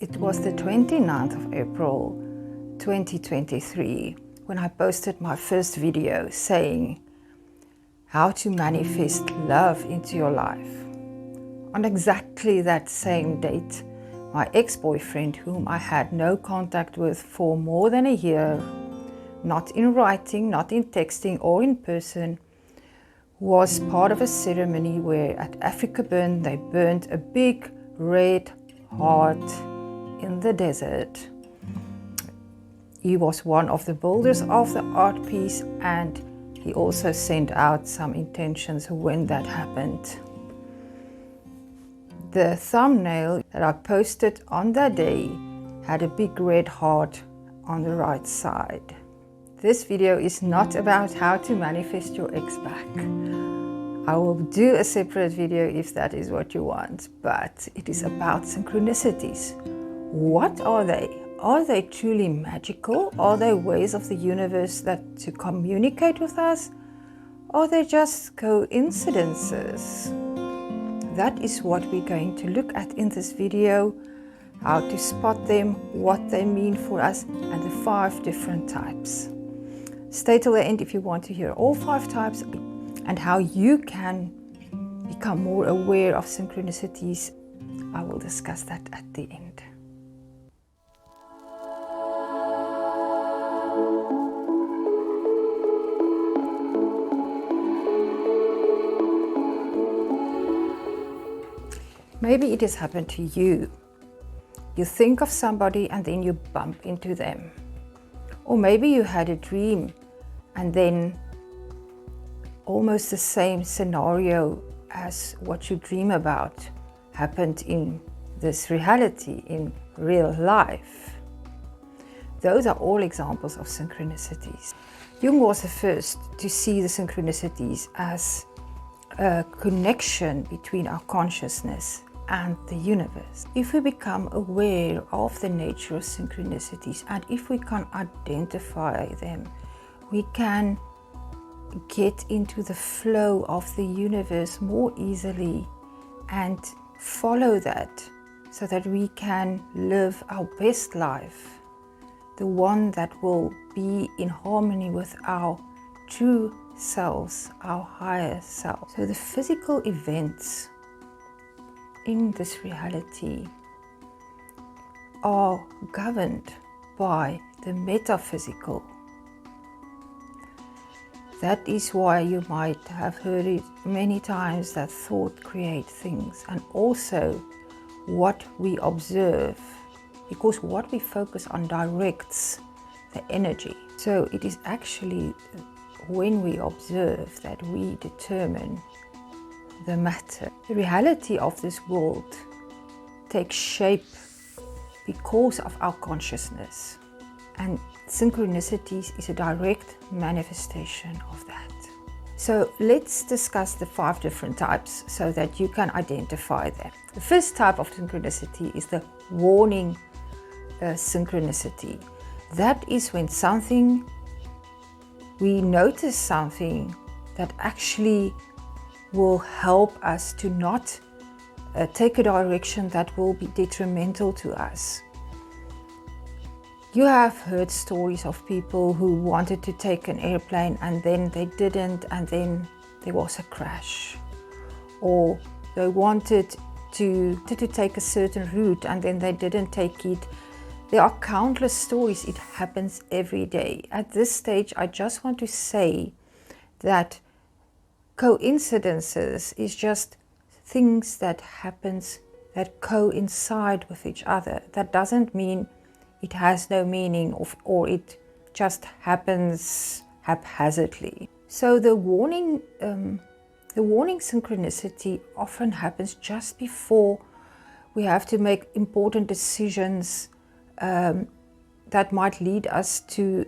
It was the 29th of April 2023 when I posted my first video saying how to manifest love into your life. On exactly that same date, my ex-boyfriend, whom I had no contact with for more than a year, not in writing, not in texting or in person, was part of a ceremony where at Africa Burn they burned a big red heart in the desert. He was one of the builders of the art piece, and he also sent out some intentions when that happened. The thumbnail that I posted on that day had a big red heart on the right side. This video is not about how to manifest your ex back. I will do a separate video if that is what you want, but it is about synchronicities. What are they? Are they truly magical? Are they ways of the universe to communicate with us? Are they just coincidences? That is what we're going to look at in this video, how to spot them, what they mean for us, and the 5 different types. Stay till the end if you want to hear all 5 types and how you can become more aware of synchronicities. I will discuss that at the end. Maybe it has happened to you. You think of somebody and then you bump into them. Or maybe you had a dream and then almost the same scenario as what you dream about happened in this reality, in real life. Those are all examples of synchronicities. Jung was the first to see the synchronicities as a connection between our consciousness and the universe. If we become aware of the nature of synchronicities and if we can identify them, we can get into the flow of the universe more easily and follow that so that we can live our best life, the one that will be in harmony with our true selves, our higher self. So the physical events in this reality are governed by the metaphysical. That is why you might have heard it many times that thought creates things, and also what we observe, because what we focus on directs the energy. So it is actually when we observe that we determine the matter. The reality of this world takes shape because of our consciousness, and synchronicities is a direct manifestation of that. So let's discuss the 5 different types so that you can identify them. The first type of synchronicity is the warning synchronicity. That is when we notice something that actually will help us to not take a direction that will be detrimental to us. You have heard stories of people who wanted to take an airplane and then they didn't, and then there was a crash. Or they wanted to take a certain route and then they didn't take it. There are countless stories. It happens every day. At this stage, I just want to say that coincidences is just things that happens that coincide with each other. That doesn't mean it has no meaning or it just happens haphazardly. So the warning synchronicity often happens just before we have to make important decisions that might lead us to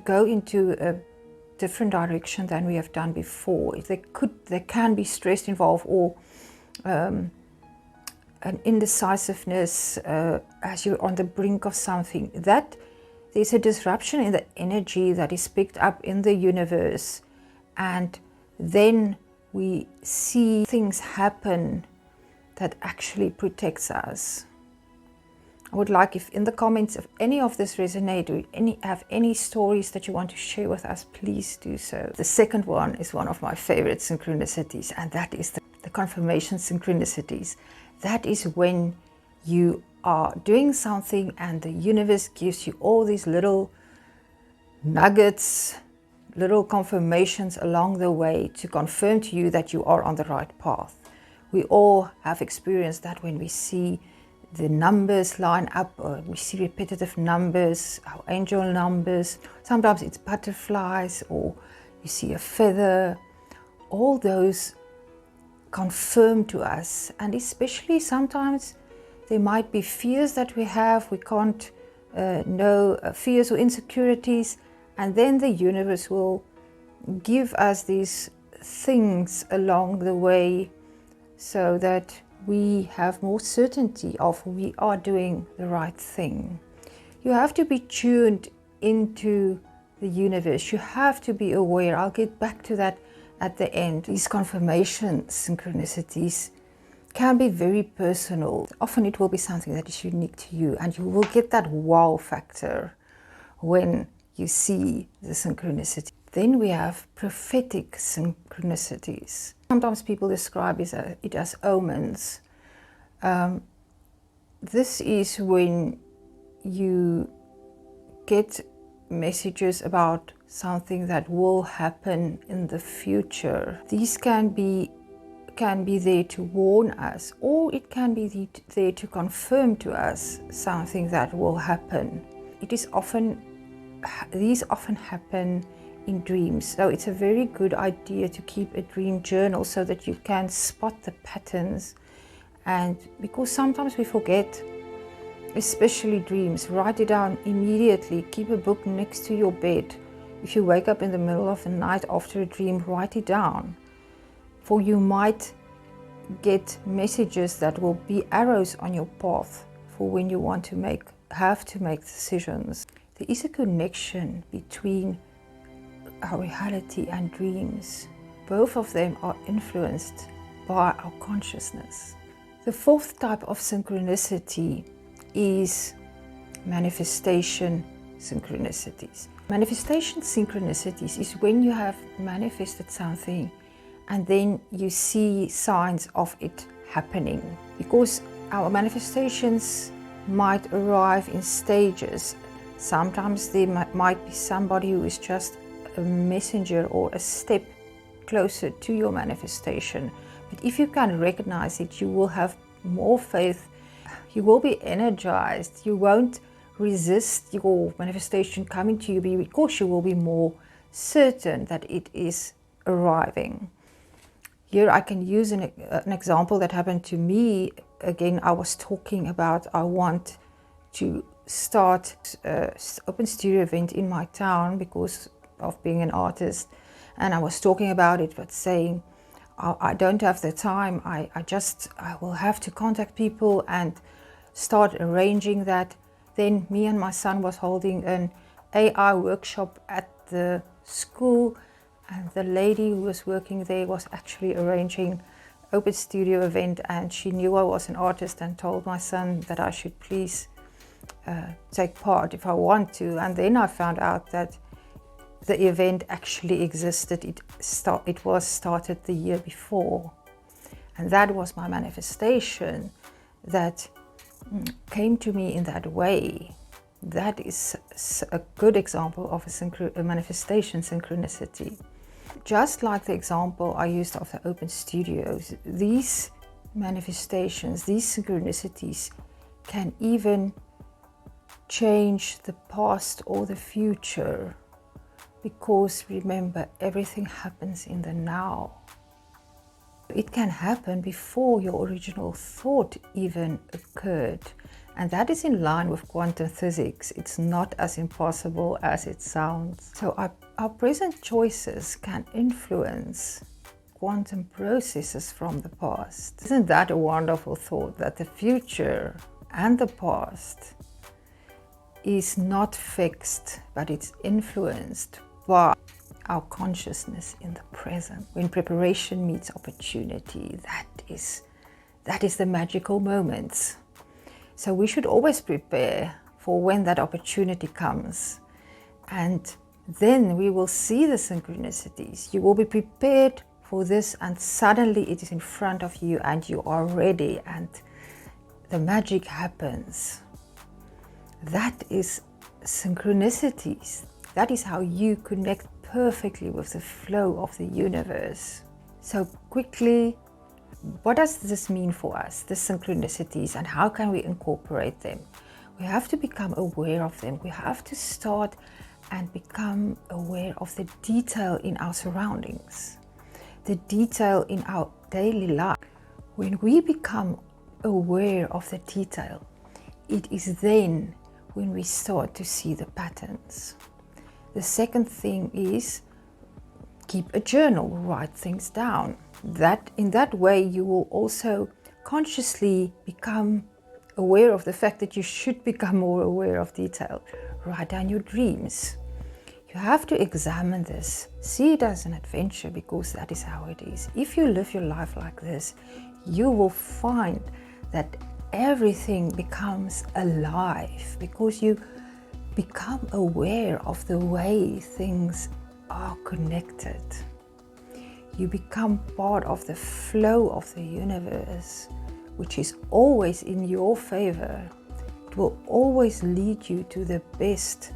go into a different direction than we have done before. There can be stress involved, or an indecisiveness as you're on the brink of something. That there's a disruption in the energy that is picked up in the universe, and then we see things happen that actually protects us. I would like if in the comments if any of this resonate or have any stories that you want to share with us, please do so. The second one is one of my favorite synchronicities, and that is the confirmation synchronicities. That is when you are doing something and the universe gives you all these little nuggets, little confirmations along the way to confirm to you that you are on the right path. We all have experienced that when we see the numbers line up, or we see repetitive numbers, our angel numbers. Sometimes it's butterflies, or you see a feather. All those confirm to us, and especially sometimes there might be fears that we have. We can't know fears or insecurities, and then the universe will give us these things along the way so that we have more certainty of we are doing the right thing. You have to be tuned into the universe. You have to be aware. I'll get back to that at the end. These confirmation synchronicities can be very personal. Often it will be something that is unique to you, and you will get that wow factor when you see the synchronicity. Then we have prophetic synchronicities. Sometimes people describe it as omens. This is when you get messages about something that will happen in the future. These can be there to warn us, or it can be there to confirm to us something that will happen. These often happen in dreams, so it's a very good idea to keep a dream journal so that you can spot the patterns. And because sometimes we forget, especially dreams, write it down immediately. Keep a book next to your bed. If you wake up in the middle of the night after a dream, write it down, for you might get messages that will be arrows on your path for when you want to have to make decisions. There is a connection between our reality and dreams. Both of them are influenced by our consciousness. The fourth type of synchronicity is manifestation synchronicities. Manifestation synchronicities is when you have manifested something and then you see signs of it happening. Because our manifestations might arrive in stages. Sometimes there might be somebody who is just a messenger or a step closer to your manifestation. But if you can recognize it, you will have more faith. You will be energized. You won't resist your manifestation coming to you because you will be more certain that it is arriving. Here I can use an example that happened to me. Again, I was talking about I want to start an open studio event in my town because of being an artist, and I was talking about it but saying I don't have the time. I will have to contact people and start arranging that. Then me and my son was holding an AI workshop at the school, and the lady who was working there was actually arranging open studio event, and she knew I was an artist and told my son that I should please take part if I want to. And then I found out that the event actually existed. It was started the year before, and that was my manifestation that came to me in that way. That is a good example of a manifestation synchronicity. Just like the example I used of the open studios, these manifestations, these synchronicities can even change the past or the future, because remember, everything happens in the now. It can happen before your original thought even occurred, and that is in line with quantum physics. It's not as impossible as it sounds. So our present choices can influence quantum processes from the past. Isn't that a wonderful thought, that the future and the past is not fixed, but it's influenced by our consciousness in the present. When preparation meets opportunity, that is the magical moments. So we should always prepare for when that opportunity comes. And then we will see the synchronicities. You will be prepared for this, and suddenly it is in front of you and you are ready and the magic happens. That is synchronicities. That is how you connect perfectly with the flow of the universe. So quickly, what does this mean for us, the synchronicities, and how can we incorporate them? We have to become aware of them. We have to start and become aware of the detail in our surroundings, the detail in our daily life. When we become aware of the detail, it is then when we start to see the patterns. The second thing is keep a journal, write things down. That in that way you will also consciously become aware of the fact that you should become more aware of detail. Write down your dreams. You have to examine this, see it as an adventure, because that is how it is. If you live your life like this, you will find that everything becomes alive, because you become aware of the way things are connected. You become part of the flow of the universe, which is always in your favor. It will always lead you to the best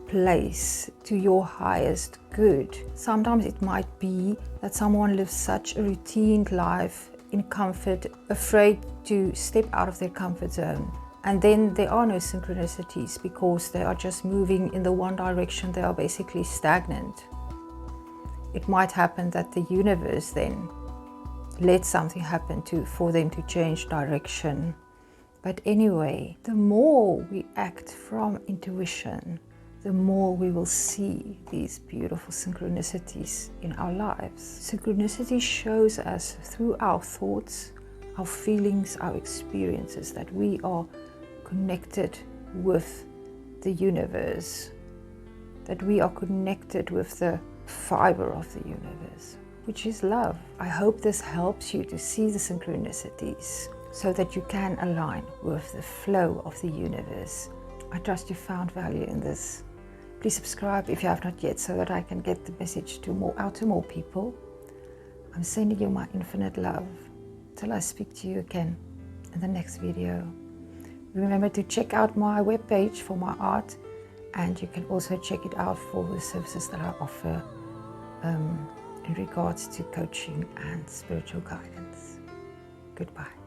place, to your highest good. Sometimes it might be that someone lives such a routine life in comfort, afraid to step out of their comfort zone. And then there are no synchronicities because they are just moving in the one direction. They are basically stagnant. It might happen that the universe then lets something happen for them to change direction. But anyway, the more we act from intuition, the more we will see these beautiful synchronicities in our lives. Synchronicity shows us through our thoughts, our feelings, our experiences, that we are connected with the universe, that we are connected with the fiber of the universe, which is love. I hope this helps you to see the synchronicities so that you can align with the flow of the universe. I trust you found value in this. Please subscribe if you have not yet, so that I can get the message out to more people. I'm sending you my infinite love till I speak to you again in the next video. Remember to check out my webpage for my art, and you can also check it out for the services that I offer in regards to coaching and spiritual guidance. Goodbye.